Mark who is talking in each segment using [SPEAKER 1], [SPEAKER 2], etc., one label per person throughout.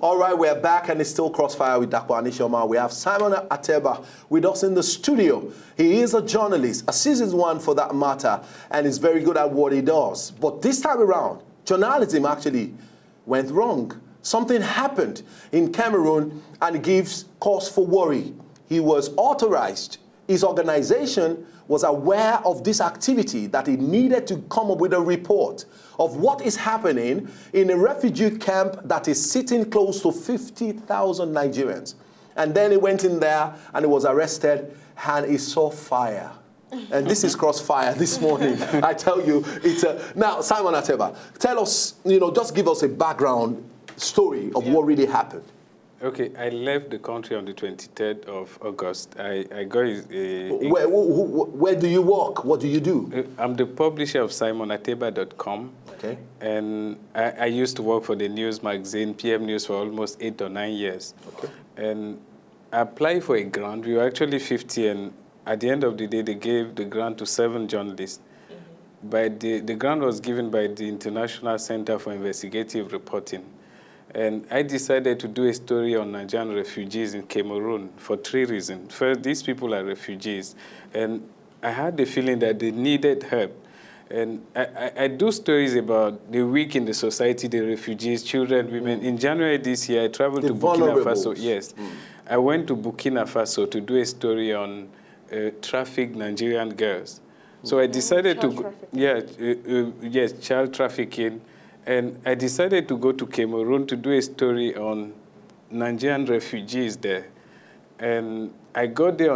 [SPEAKER 1] All right, we're back and it's still Crossfire with Dr. Anishoma. We have Simon Ateba with us in the studio. He is a journalist, a seasoned one for that matter, and is very good at what he does. But this time around, journalism actually went wrong. Something happened in Cameroon and it gives cause for worry. He was authorized. His organization was aware of this activity, that he needed to come up with a report of what is happening in a refugee camp that is sitting close to 50,000 Nigerians. And then he went in there and he was arrested and he saw fire. And this is Crossfire this morning. I tell you, it's now, Simon Ateba, tell us, just give us a background story of what really happened.
[SPEAKER 2] Okay, I left the country on the 23rd of August. I got
[SPEAKER 1] Where do you work? What do you do?
[SPEAKER 2] I'm the publisher of Pt.2.
[SPEAKER 1] Okay.
[SPEAKER 2] And I used to work for the news magazine, PM News, for almost 8 or 9 years.
[SPEAKER 1] Okay.
[SPEAKER 2] And I applied for a grant. We were actually 50, and at the end of the day, they gave the grant to 7 journalists. But the grant was given by the International Center for Investigative Reporting. And I decided to do a story on Nigerian refugees in Cameroon for 3 reasons. First, these people are refugees, and I had the feeling that they needed help. And I do stories about the weak in the society, the refugees, children, women. In January this year, I traveled to Burkina Faso. Yes. I went to Burkina Faso to do a story on trafficked Nigerian girls. So I decided child trafficking. And I decided to go to Cameroon to do a story on Nigerian refugees there. And I got there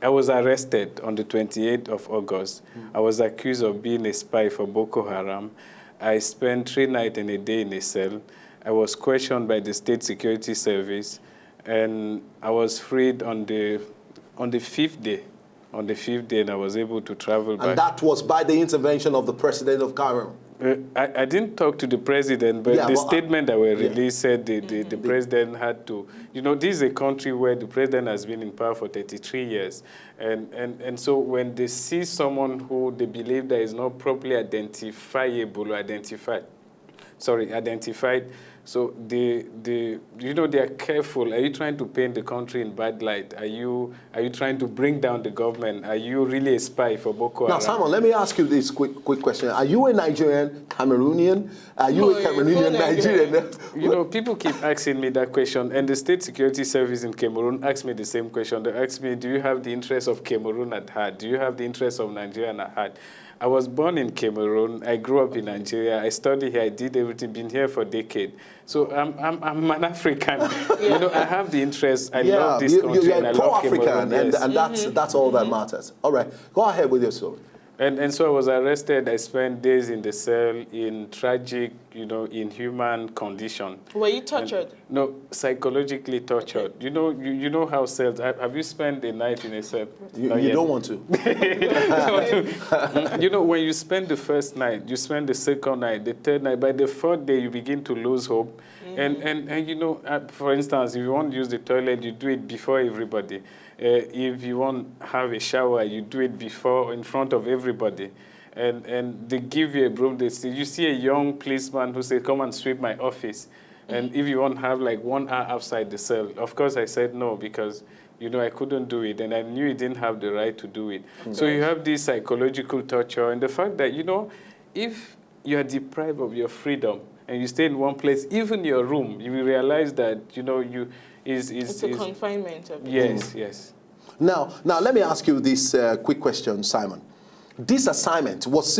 [SPEAKER 2] I was arrested on the 28th of August. I was accused of being a spy for Boko Haram. I spent 3 nights and a day in a cell. I was questioned by the State Security Service, and I was freed on the 5th day. On the 5th day, and I was able to travel back.
[SPEAKER 1] And that was by the intervention of the president of Cameroon.
[SPEAKER 2] I didn't talk to the president, but the statement that were released said the president had to, this is a country where the president has been in power for 33 years. And so when they see someone who they believe that is not properly identified, so they are careful. Are you trying to paint the country in bad light? Are you trying to bring down the government? Are you really a spy for Boko Haram?
[SPEAKER 1] Now, Simon, let me ask you this quick question. Are you a Nigerian Cameroonian? Are you a Cameroonian Nigerian?
[SPEAKER 2] People keep asking me that question, and the State Security Service in Cameroon asked me the same question. They asked me, do you have the interest of Cameroon at heart? Do you have the interest of Nigeria at heart? I was born in Cameroon. I grew up in Nigeria. I studied here. I did everything. Been here for a decade. So I'm an African. I have the interest. I love this country.
[SPEAKER 1] You're
[SPEAKER 2] and I love
[SPEAKER 1] pro-African, and that's all that matters. All right, go ahead with your story.
[SPEAKER 2] And so I was arrested. I spent days in the cell in tragic, inhuman condition.
[SPEAKER 3] Were you tortured?
[SPEAKER 2] No, psychologically tortured. Okay. You know how cells. Have you spent a night in a cell?
[SPEAKER 1] You don't want to.
[SPEAKER 2] When you spend the first night, you spend the second night, the third night. By the 4th day, you begin to lose hope. And for instance, if you want to use the toilet, you do it before everybody. If you want to have a shower, you do it in front of everybody. And they give you a broom. You see a young policeman who says, come and sweep my office. And if you want to have like 1 hour outside the cell, of course I said no, because I couldn't do it. And I knew he didn't have the right to do it. So you have this psychological torture. And the fact that, if you are deprived of your freedom and you stay in one place, even your room, you will realize that, it's a
[SPEAKER 3] confinement.
[SPEAKER 2] Yes.
[SPEAKER 1] Now let me ask you this quick question, Simon. This assignment, was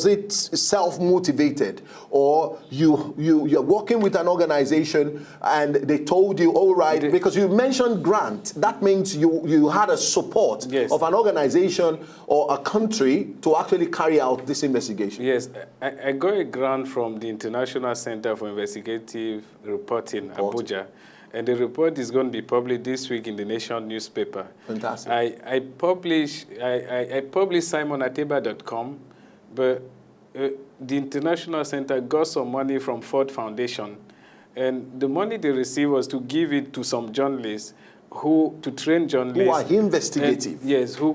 [SPEAKER 1] it self-motivated, or you're working with an organization and they told you, all right, because you mentioned grant, that means you had a support of an organization or a country to actually carry out this investigation?
[SPEAKER 2] Yes, I got a grant from the International Center for Investigative Reporting, Abuja. And the report is going to be published this week in the Nation newspaper.
[SPEAKER 1] Fantastic.
[SPEAKER 2] I published Pt.2, but the International Center got some money from Ford Foundation. And the money they received was to give it to some journalists to train journalists.
[SPEAKER 1] Who are investigative.
[SPEAKER 2] Yes, who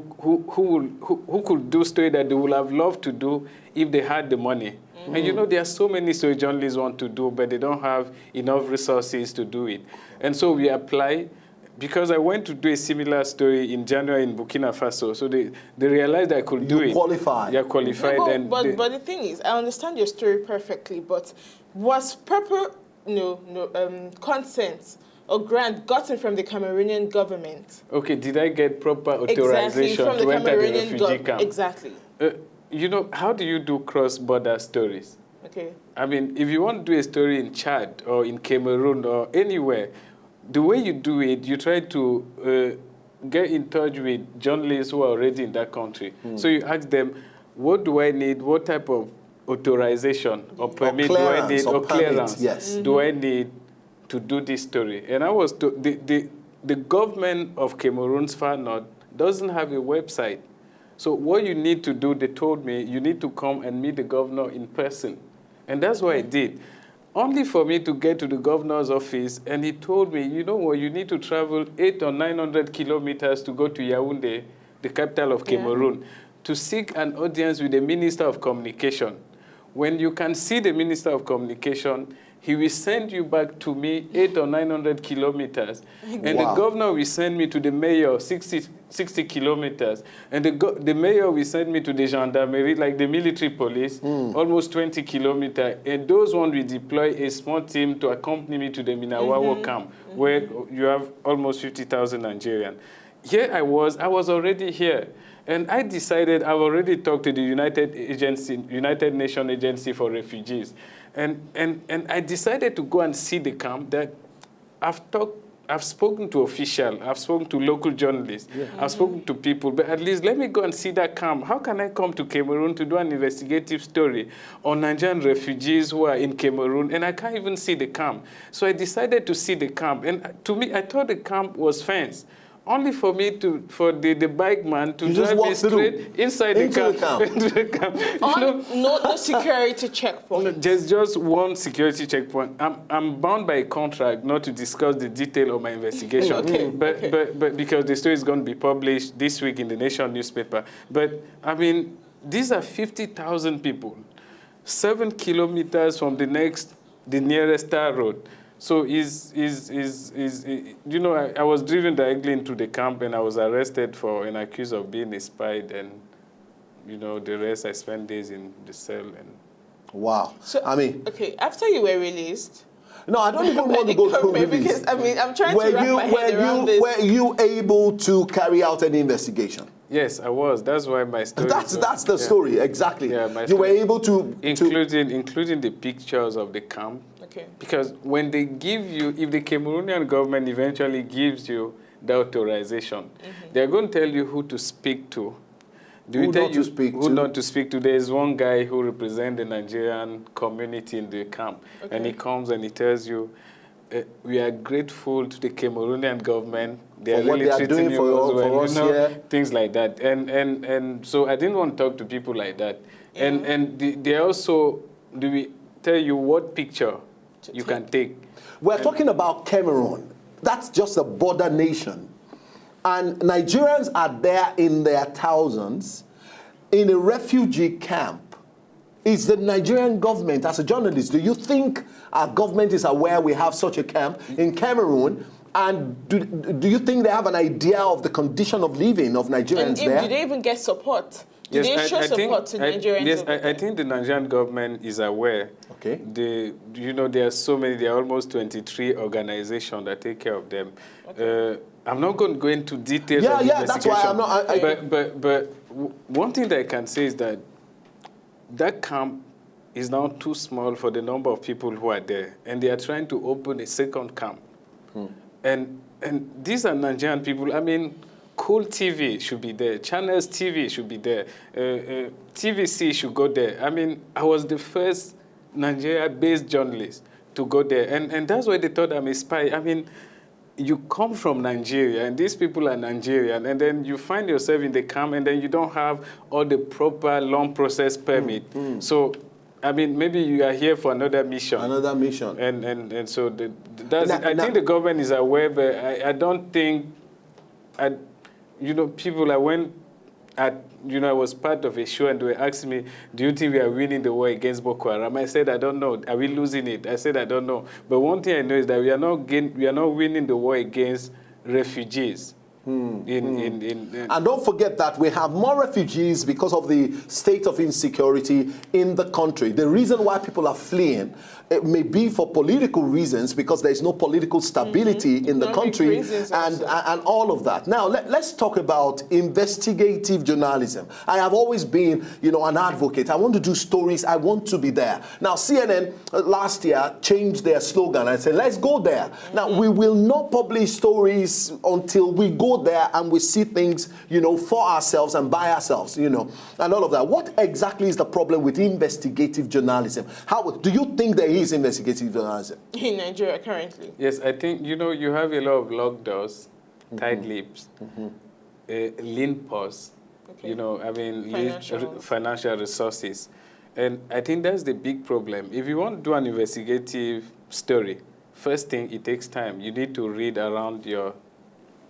[SPEAKER 2] could do story that they would have loved to do if they had the money. And you know, there are so many story journalists want to do, but they don't have enough resources to do it. And so we apply, because I went to do a similar story in January in Burkina Faso. So they realized I could do it.
[SPEAKER 1] Qualified.
[SPEAKER 2] Yeah, qualified.
[SPEAKER 3] No, but the thing is, I understand your story perfectly, but was proper consent or grant gotten from the Cameroonian government?
[SPEAKER 2] Okay, did I get proper authorization
[SPEAKER 3] from the
[SPEAKER 2] to enter the
[SPEAKER 3] Cameroonian
[SPEAKER 2] refugee camp?
[SPEAKER 3] Exactly.
[SPEAKER 2] You know, how do you do cross-border stories?
[SPEAKER 3] Okay.
[SPEAKER 2] I mean, if you want to do a story in Chad or in Cameroon or anywhere, the way you do it, you try to get in touch with journalists who are already in that country. So you ask them, what do I need? What type of authorization or permit do I need? Or clearance do I need to do this story? And I was the government of Cameroon's far north doesn't have a website. So what you need to do, they told me, you need to come and meet the governor in person. And that's what I did. Only for me to get to the governor's office, and he told me, you know what, you need to travel 800 or 900 kilometers to go to Yaoundé, the capital of Cameroon, to seek an audience with the Minister of Communication. When you can see the Minister of Communication, he will send you back to me 800 or 900 kilometers. And the governor will send me to the mayor 60 kilometers. And the mayor will send me to the gendarmerie, like the military police, almost 20 kilometers. And those ones will deploy a small team to accompany me to the Minawawo camp, where you have almost 50,000 Nigerians. Here I was already here. And I decided, I've already talked to the United Nations Agency for Refugees. And I decided to go and see the camp. That I've spoken to officials, I've spoken to local journalists, I've spoken to people, but at least let me go and see that camp. How can I come to Cameroon to do an investigative story on Nigerian refugees who are in Cameroon, and I can't even see the camp? So I decided to see the camp, and to me, I thought the camp was fenced. Only for me for the bike man to drive me straight inside the camp.
[SPEAKER 3] No security checkpoint.
[SPEAKER 2] There's just one security checkpoint. I'm bound by a contract not to discuss the detail of my investigation. But because the story is going to be published this week in the Nation newspaper. But I mean, these are 50,000 people, 7 kilometers from the nearest tar road. So you know, I was driven directly into the camp, and I was arrested and accused of being a spy. And, you know, the rest I spent days in the cell. And
[SPEAKER 1] wow.
[SPEAKER 3] So,
[SPEAKER 1] I mean,
[SPEAKER 3] okay, after you were released.
[SPEAKER 1] No, I don't even want to go through release.
[SPEAKER 3] Because, I mean, I'm trying to wrap my head around this.
[SPEAKER 1] Were you able to carry out any investigation?
[SPEAKER 2] Yes, I was. That's why my story.
[SPEAKER 1] That's the story, exactly.
[SPEAKER 2] Yeah,
[SPEAKER 1] you were able to
[SPEAKER 2] including the pictures of the camp.
[SPEAKER 3] Okay.
[SPEAKER 2] Because when they give you, if the Cameroonian government eventually gives you the authorization, they're going to tell you who to speak to. Who not to speak to. There is one guy who represents the Nigerian community in the camp, and he comes and he tells you, we are grateful to the Cameroonian government. They are really treating you well, you know, things like that. And so I didn't want to talk to people like that. And they also tell you what picture you can take.
[SPEAKER 1] We're talking about Cameroon. That's just a border nation. And Nigerians are there in their thousands in a refugee camp. Is the Nigerian government, as a journalist, do you think our government is aware we have such a camp in Cameroon? And do you think they have an idea of the condition of living of Nigerians there?
[SPEAKER 3] Do they even get support? Do they show support to Nigerians?
[SPEAKER 2] Yes, I think the Nigerian government is aware.
[SPEAKER 1] Okay.
[SPEAKER 2] You know, there are so many, there are almost 23 organizations that take care of them. Okay. I'm not going to go into details of the investigation. That's why I'm not. But one thing that I can say is that camp is now too small for the number of people who are there, and they are trying to open a second camp. And these are Nigerian people. I mean, Cool TV should be there. Channels TV should be there. TVC should go there. I mean, I was the first Nigeria-based journalist to go there, and that's why they thought I'm a spy. I mean, you come from Nigeria, and these people are Nigerian, and then you find yourself in the camp, and then you don't have all the proper long process permit. So, I mean, maybe you are here for another mission.
[SPEAKER 1] Another mission.
[SPEAKER 2] And so I think the government is aware, but I don't think, you know, people, I was part of a show and they were asking me, do you think we are winning the war against Boko Haram? I said, I don't know. Are we losing it? I said, I don't know. But one thing I know is that we are not winning the war against refugees.
[SPEAKER 1] And don't forget that we have more refugees because of the state of insecurity in the country. The reason why people are fleeing, it may be for political reasons because there is no political stability in the country and all of that. Now, let's talk about investigative journalism. I have always been, an advocate. I want to do stories. I want to be there. Now, CNN last year changed their slogan and said, let's go there. Now, we will not publish stories until we go there and we see things, for ourselves and by ourselves, and all of that. What exactly is the problem with investigative journalism? How do you think there is investigative journalism
[SPEAKER 3] in Nigeria currently?
[SPEAKER 2] Yes, I think, you have a lot of locked doors, tight lips, lean pause, financial resources. And I think that's the big problem. If you want to do an investigative story, first thing, it takes time. You need to read around your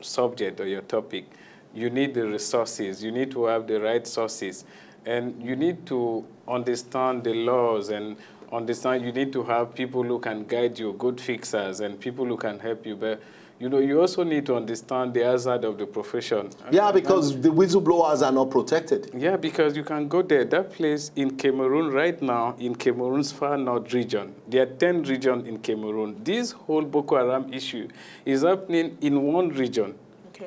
[SPEAKER 2] subject or your topic. You need the resources. You need to have the right sources. And you need to understand the laws and you need to have people who can guide you, good fixers, and people who can help you. But, you also need to understand the hazard of the profession.
[SPEAKER 1] Yeah, because the whistleblowers are not protected.
[SPEAKER 2] Yeah, because you can go there. That place in Cameroon right now, in Cameroon's far north region, there are 10 regions in Cameroon. This whole Boko Haram issue is happening in one region,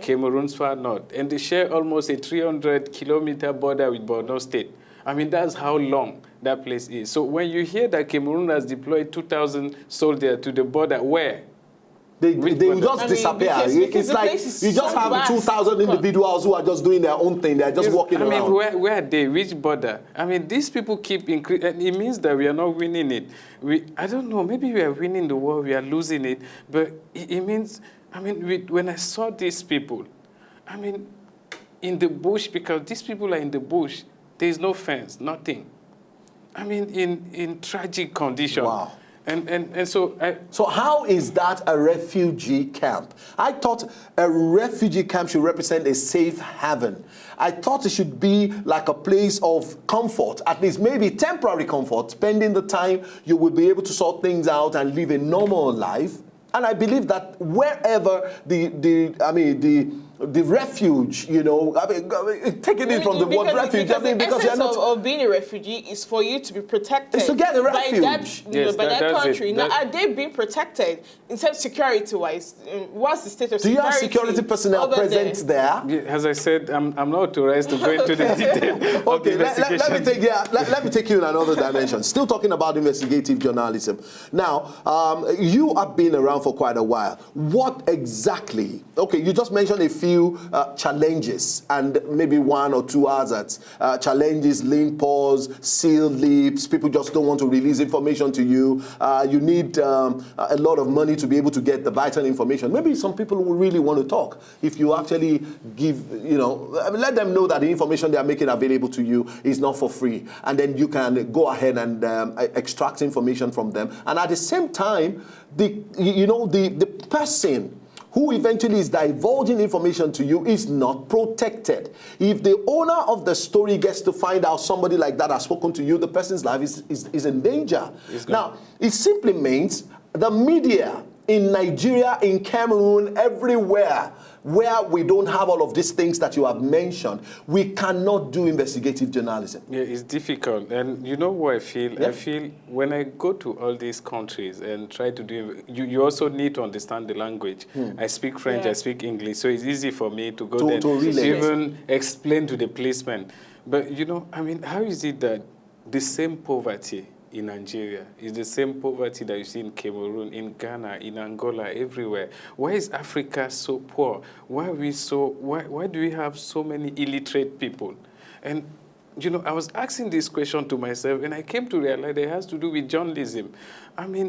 [SPEAKER 2] Cameroon's far north. And they share almost a 300-kilometer border with Borno State. I mean, that's how long that place is. So when you hear that Cameroon has deployed 2,000 soldiers to the border, where?
[SPEAKER 1] They will just disappear. It's like you just have 2,000 individuals who are just doing their own thing. They're just walking around.
[SPEAKER 2] I mean, where are they? Which border? I mean, these people keep increasing. And it means that we are not winning it. I don't know. Maybe we are winning the war. We are losing it. But it means, when I saw these people, in the bush, because these people are in the bush, there is no fence, nothing. In tragic condition.
[SPEAKER 1] Wow.
[SPEAKER 2] And so...
[SPEAKER 1] So how is that a refugee camp? I thought a refugee camp should represent a safe haven. I thought it should be like a place of comfort, at least maybe temporary comfort, spending the time you will be able to sort things out and live a normal life. And I believe that wherever the refuge, taking it from the word refuge,
[SPEAKER 3] because you're not of being a refugee is for you to be protected.
[SPEAKER 1] It's to get a refuge
[SPEAKER 3] by that country. Now, are they being protected in terms of security-wise? What's the state of security?
[SPEAKER 1] Do you have security personnel present there?
[SPEAKER 2] Yeah, as I said, I'm not authorized to go into the detail.
[SPEAKER 1] Okay, let me take you in another dimension. Still talking about investigative journalism. Now, you have been around for quite a while. What exactly? Okay, you just mentioned a few challenges and maybe one or two others. Challenges, lean pause, sealed lips, people just don't want to release information to you. You need a lot of money to be able to get the vital information. Maybe some people will really want to talk. If you actually give, let them know that the information they are making available to you is not for free. And then you can go ahead and extract information from them. And at the same time, the person who eventually is divulging information to you is not protected. If the owner of the story gets to find out somebody like that has spoken to you, the person's life is in danger. Now, it simply means the media in Nigeria, in Cameroon, everywhere where we don't have all of these things that you have mentioned, we cannot do investigative journalism.
[SPEAKER 2] Yeah, it's difficult. And you know what I feel? Yeah. I feel when I go to all these countries and try to do, you also need to understand the language. I speak French, I speak English, so it's easy for me to go there to even explain to the policeman. But how is it that the same poverty in Nigeria is the same poverty that you see in Cameroon, in Ghana, in Angola, everywhere? Why is Africa so poor? Why do we have so many illiterate people? And I was asking this question to myself, and I came to realize it has to do with journalism.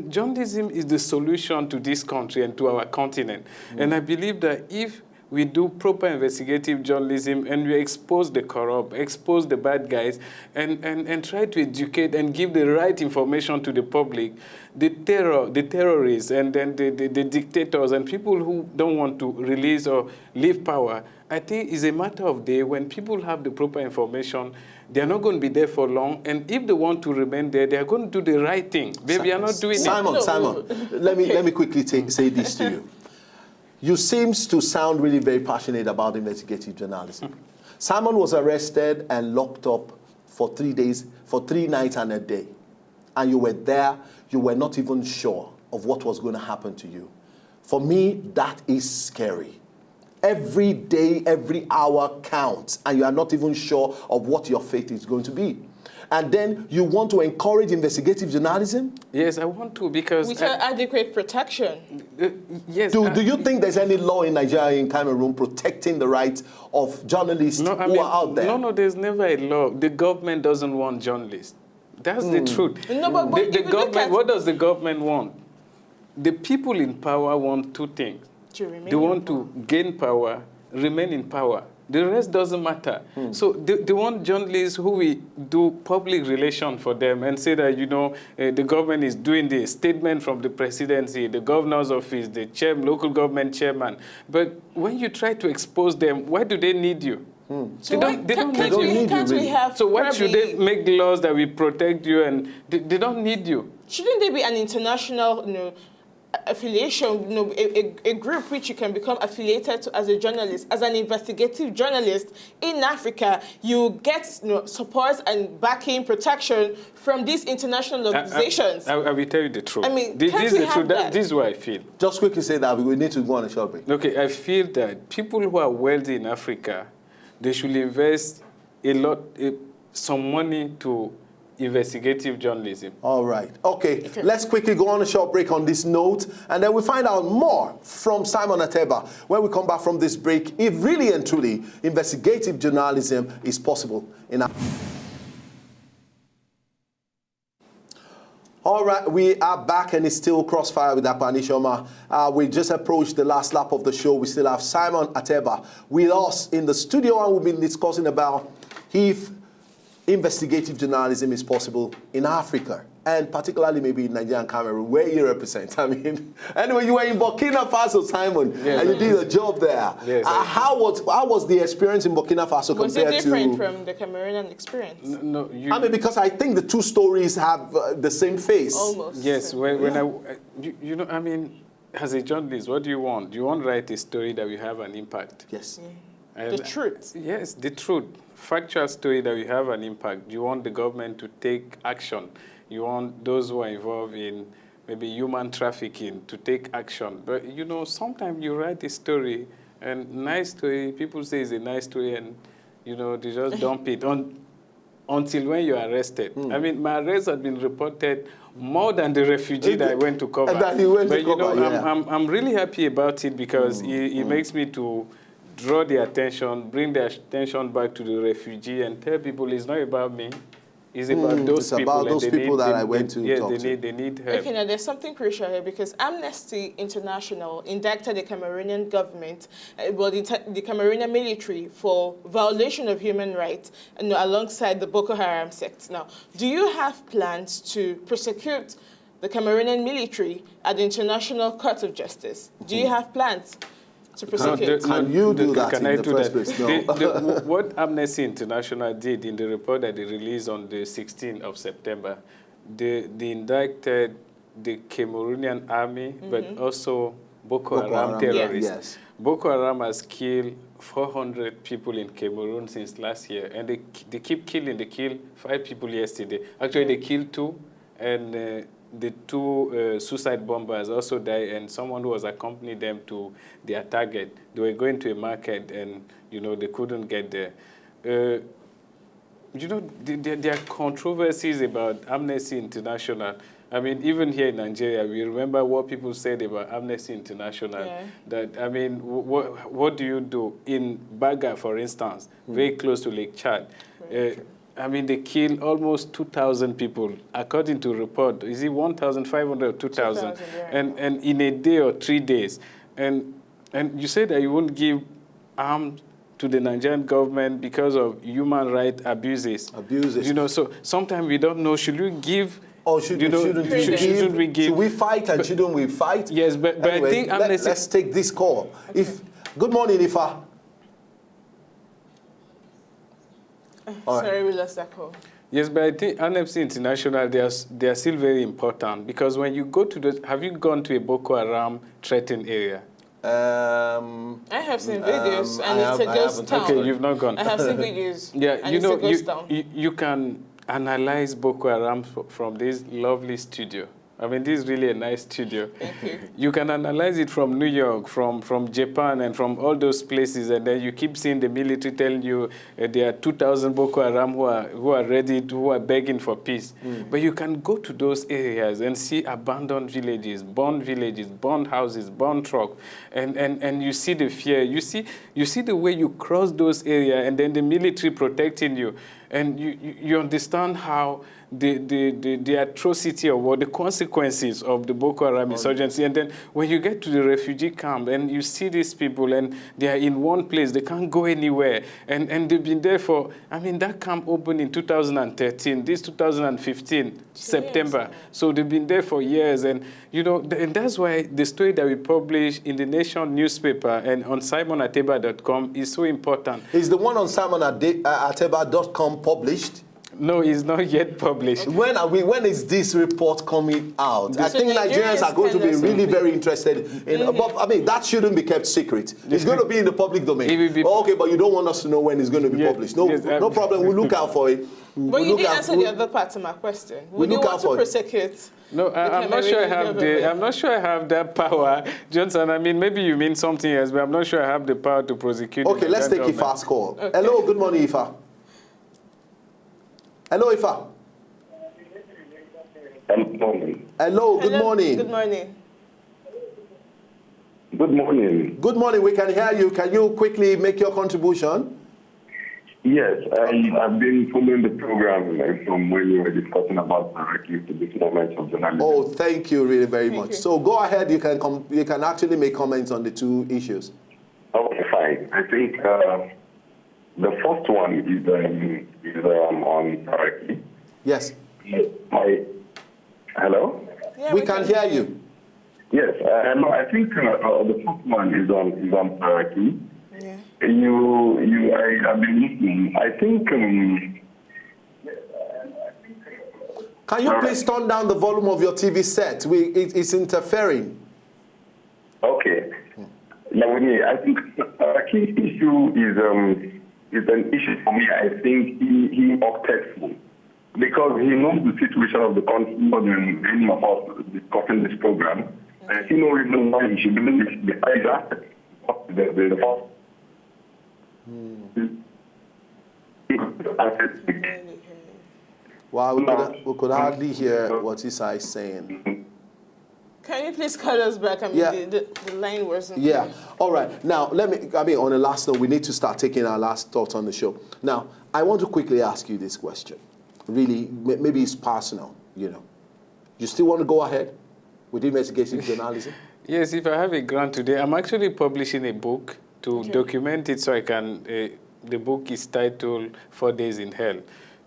[SPEAKER 2] Journalism is the solution to this country and to our continent. And I believe that if we do proper investigative journalism, and we expose the corrupt, expose the bad guys, and try to educate and give the right information to the public, the terrorists, and then the dictators and people who don't want to release or leave power. I think it's a matter of day when people have the proper information. They are not going to be there for long, and if they want to remain there, they are going to do the right thing. They are not doing
[SPEAKER 1] Simon,
[SPEAKER 2] it.
[SPEAKER 1] Simon, let me quickly say this to you. You seem to sound really very passionate about investigative journalism. Simon was arrested and locked up for 3 days, for 3 nights and a day. And you were there, you were not even sure of what was going to happen to you. For me, that is scary. Every day, every hour counts, and you are not even sure of what your fate is going to be. And then you want to encourage investigative journalism?
[SPEAKER 2] Yes, I want to, because...
[SPEAKER 3] Without adequate protection.
[SPEAKER 2] Yes.
[SPEAKER 1] Do you think there's any law in Nigeria, in Cameroon, protecting the rights of journalists who are out there?
[SPEAKER 2] No, there's never a law. The government doesn't want journalists. That's the truth.
[SPEAKER 3] No, but
[SPEAKER 2] the government, what does the government want? The people in power want 2 things. They want to gain power, remain in power. The rest doesn't matter. So they want journalists who will do public relations for them and say that, the government is doing the statement from the presidency, the governor's office, the local government chairman. But when you try to expose them, why do they need you?
[SPEAKER 3] So why
[SPEAKER 2] should they make laws that will protect you, and they don't need you?
[SPEAKER 3] Shouldn't there be an international, affiliation, a group which you can become affiliated to as a journalist, as an investigative journalist in Africa? You get support and backing, protection from these international organizations.
[SPEAKER 2] I will tell you the truth.
[SPEAKER 3] I mean,
[SPEAKER 2] this is the truth. This is what I feel.
[SPEAKER 1] Just quickly say that we need to go on a short break.
[SPEAKER 2] Okay, I feel that people who are wealthy in Africa, they should invest some money to investigative journalism.
[SPEAKER 1] All right. Okay, let's quickly go on a short break on this note, and then we find out more from Simon Ateba when we come back from this break, if really and truly investigative journalism is possible in Africa. All right, we are back, and it's still Crossfire with Dr. Anishoma. We just approached the last lap of the show. We still have Simon Ateba with us in the studio, and we've been discussing about if investigative journalism is possible in Africa, and particularly maybe in Nigeria and Cameroon, where you represent. I mean, anyway, you were in Burkina Faso, Simon, and you did a job there.
[SPEAKER 2] Yes,
[SPEAKER 1] how was the experience in Burkina Faso compared to...
[SPEAKER 3] Was it different from the Cameroonian experience?
[SPEAKER 2] No,
[SPEAKER 1] I mean, because I think the 2 stories have the same face.
[SPEAKER 3] Almost.
[SPEAKER 2] Yes, I mean, as a journalist, what do you want? Do you want to write a story that will have an impact?
[SPEAKER 1] Yes.
[SPEAKER 3] The truth.
[SPEAKER 2] Yes, the truth. Factual story that will have an impact. You want the government to take action. You want those who are involved in maybe human trafficking to take action. But, sometimes you write a story, and nice story, people say it's a nice story, and, they just dump it until when you're arrested. I mean, my arrest had been reported more than the refugee that I went to cover. I'm really happy about it, because it makes me to draw the attention, bring the attention back to the refugee, and tell people it's not about me. It's about those people. It's about those people that I went to talk to. They need help.
[SPEAKER 3] Okay, now there's something crucial here, because Amnesty International indicted the Cameroonian government, the Cameroonian military, for violation of human rights, alongside the Boko Haram sect. Now, do you have plans to prosecute the Cameroonian military at the International Court of Justice? Do you have plans to prosecute?
[SPEAKER 1] Can you do that in the first place? No.
[SPEAKER 2] What Amnesty International did in the report that they released on the 16th of September, they indicted the Cameroonian army, but also Boko Haram terrorists. Yes. Boko Haram has killed 400 people in Cameroon since last year, and they keep killing. They killed 5 people yesterday. Actually, they killed 2, and the 2 suicide bombers also died, and someone who was accompanying them to their target. They were going to a market, and they couldn't get there. There are controversies about Amnesty International. I mean, even here in Nigeria, we remember what people said about Amnesty International. Yeah. That, I mean, what do you do? In Baga, for instance, very close to Lake Chad, I mean, they killed almost 2,000 people, according to report. Is it 1,500 or 2,000? Yeah. And in a day or 3 days. And you say that you won't give armed to the Nigerian government because of human rights abuses. You know, so sometimes we don't know, should we give,
[SPEAKER 1] or shouldn't we give? Should we fight and shouldn't we fight?
[SPEAKER 2] Yes, but
[SPEAKER 1] anyway,
[SPEAKER 2] I think amnesty...
[SPEAKER 1] Let's take this call. Okay. Good morning, Ifa.
[SPEAKER 3] Sorry, we lost that call.
[SPEAKER 2] Yes, but I think Amnesty International, they are still very important, because when you go to the... Have you gone to a Boko Haram threatened area?
[SPEAKER 3] I have seen videos, and it's a ghost town.
[SPEAKER 2] Okay, you've not gone.
[SPEAKER 3] I have seen videos.
[SPEAKER 2] Yeah,
[SPEAKER 3] and
[SPEAKER 2] you know,
[SPEAKER 3] it's a ghost town.
[SPEAKER 2] You can analyze Boko Haram from this lovely studio. I mean, this is really a nice studio.
[SPEAKER 3] Thank you.
[SPEAKER 2] You can analyze it from New York, from Japan, and from all those places, and then you keep seeing the military telling you there are 2,000 Boko Haram who are ready, who are begging for peace. But you can go to those areas and see abandoned villages, burned houses, burned trucks, and you see the fear. You see the way you cross those areas, and then the military protecting you, and you understand how the atrocity of what the consequences of the Boko Haram insurgency. And then when you get to the refugee camp and you see these people and they are in one place, they can't go anywhere. And they've been there for, I mean, that camp opened in 2013, this 2015, September. So they've been there for years. And, you know, and that's why the story that we publish in the Nation newspaper and on SimonAteba.com is so important.
[SPEAKER 1] Is the one on SimonAteba.com published?
[SPEAKER 2] No, it's not yet published.
[SPEAKER 1] When is this report coming out? I think Nigerians are going to be really very interested in. I mean, that shouldn't be kept secret. It's going to be in the public domain. Okay, but you don't want us to know when it's going to be published. No, no problem. We'll look out for it.
[SPEAKER 3] But you didn't answer the other part of my question. Would you want to prosecute?
[SPEAKER 2] No, I'm not sure I have I'm not sure I have that power, Johnson. I mean, maybe you mean something else, but I'm not sure I have the power to prosecute.
[SPEAKER 1] Okay, let's take a fast call. Okay. Hello, good morning, Ifa. Hello, Ifa.
[SPEAKER 4] Good morning.
[SPEAKER 1] Hello, good morning.
[SPEAKER 3] Good morning.
[SPEAKER 4] Good morning.
[SPEAKER 1] Good morning, we can hear you. Can you quickly make your contribution?
[SPEAKER 4] Yes, I've been following the program from when you were discussing about SARAKI'S to this moment of journalism.
[SPEAKER 1] Oh, thank you really very much. So go ahead, you can actually make comments on the two issues.
[SPEAKER 4] Okay, fine. I think the first one is on SARAKI'S.
[SPEAKER 1] Yes.
[SPEAKER 4] Hello?
[SPEAKER 3] Yeah,
[SPEAKER 1] we can hear you.
[SPEAKER 4] Yes, I think the first one is on SARAKI'S.
[SPEAKER 3] Yeah.
[SPEAKER 4] I've been listening. I think.
[SPEAKER 1] Can you please turn down the volume of your TV set? It's interfering.
[SPEAKER 4] Okay. Now, I think SARAKI'S issue is an issue for me. I think he opted for, because he knows the situation of the country more than any of us discussing this program. And he knows why he should be behind that. The first.
[SPEAKER 1] Wow, we could hardly hear what Isa is saying.
[SPEAKER 3] Can you please call us back? I mean, the line wasn't.
[SPEAKER 1] Yeah. All right. Now, on the last note, we need to start taking our last thoughts on the show. Now, I want to quickly ask you this question. Really, maybe it's personal, you know. You still want to go ahead with investigative journalism?
[SPEAKER 2] Yes, if I have a grant today, I'm actually publishing a book to document it so I can, the book is titled 4 Days in Hell,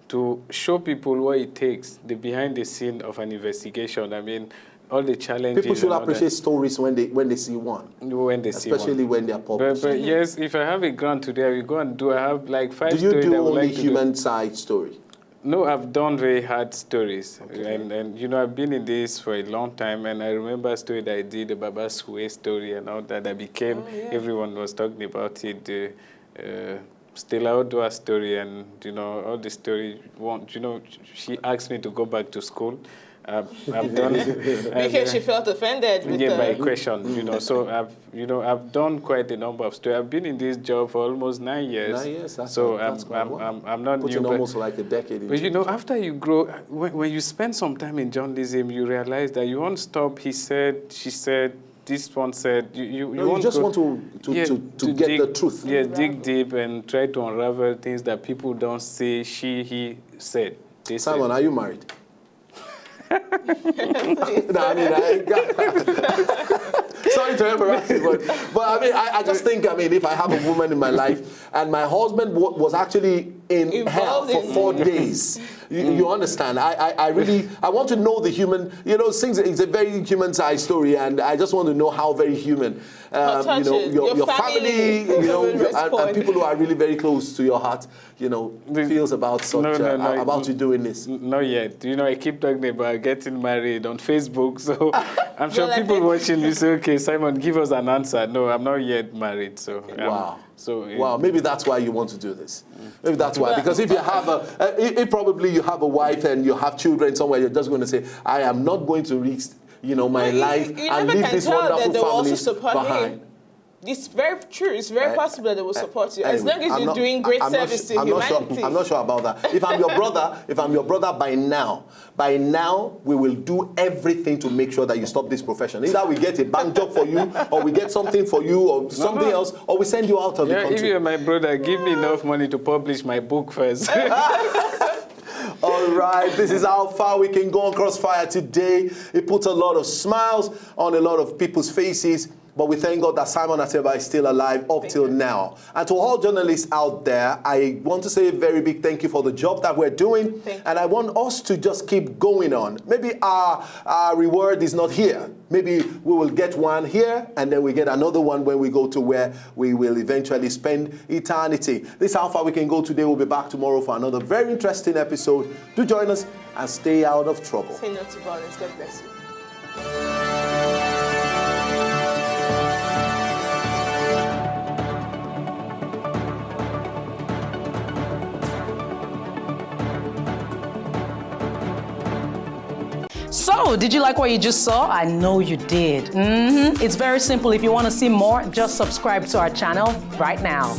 [SPEAKER 2] to show people what it takes, the behind the scene of an investigation. I mean, all the challenges.
[SPEAKER 1] People should appreciate stories when they see one.
[SPEAKER 2] When they see one.
[SPEAKER 1] Especially when they are published.
[SPEAKER 2] But yes, if I have a grant today, I will go and do, I have like 5 stories.
[SPEAKER 1] Do you do only
[SPEAKER 2] like
[SPEAKER 1] human side story?
[SPEAKER 2] No, I've done very hard stories. Okay. And you know, I've been in this for a long time, and I remember a story that I did, the Baba Sue story and all that became, everyone was talking about it, the Stella Odua's story, and, you know, all the story, you know, she asked me to go back to school. I've done
[SPEAKER 3] because she felt offended with
[SPEAKER 2] by question, you know. So I've done quite a number of stories. I've been in this job for almost 9 years.
[SPEAKER 1] 9 years. That's
[SPEAKER 2] I'm not
[SPEAKER 1] putting
[SPEAKER 2] new,
[SPEAKER 1] almost like a decade.
[SPEAKER 2] But you know, after you grow, when you spend some time in journalism, you realize that you won't stop. He said, she said. This one said, you
[SPEAKER 1] just want to get
[SPEAKER 2] dig,
[SPEAKER 1] the truth.
[SPEAKER 2] Yes, dig deep and try to unravel things that people don't say, he said.
[SPEAKER 1] Simon, are you married? Sorry to embarrass you, but I mean, I just think, I mean, if I have a woman in my life and my husband was actually in hell for 4 days, you understand? I really, I want to know the human, you know, things. It's a very human side story, and I just want to know how very human, you know, your family, you know, and people who are really very close to your heart, you know, feels about such, about you doing this.
[SPEAKER 2] Not yet. You know, I keep talking about getting married on Facebook, so I'm sure people watching me say, okay, Simon, give us an answer. No, I'm not yet married, so.
[SPEAKER 1] Wow. Wow, maybe that's why you want to do this. Maybe that's why. Because if you have if probably you have a wife and you have children somewhere, you're just going to say, I am not going to risk, you know, my life and leave this wonderful family behind.
[SPEAKER 3] It's very true. It's very possible that they will support you as long as you're doing great service to humanity.
[SPEAKER 1] I'm not sure about that. If I'm your brother, by now we will do everything to make sure that you stop this profession. Either we get a bank job for you, or we get something for you, or something else, or we send you out of the country.
[SPEAKER 2] If you're my brother, give me enough money to publish my book first.
[SPEAKER 1] All right, this is how far we can go on Crossfire today. It puts a lot of smiles on a lot of people's faces. But we thank God that Simon Ateba is still alive up till now. And to all journalists out there, I want to say a very big thank you for the job that we're doing. And I want us to just keep going on. Maybe our reward is not here. Maybe we will get one here, and then we get another one when we go to where we will eventually spend eternity. This is how far we can go today. We'll be back tomorrow for another very interesting episode. Do join us and stay out of trouble.
[SPEAKER 3] Say no to violence. God bless you.
[SPEAKER 5] So, did you like what you just saw? I know you did. It's very simple. If you want to see more, just subscribe to our channel right now.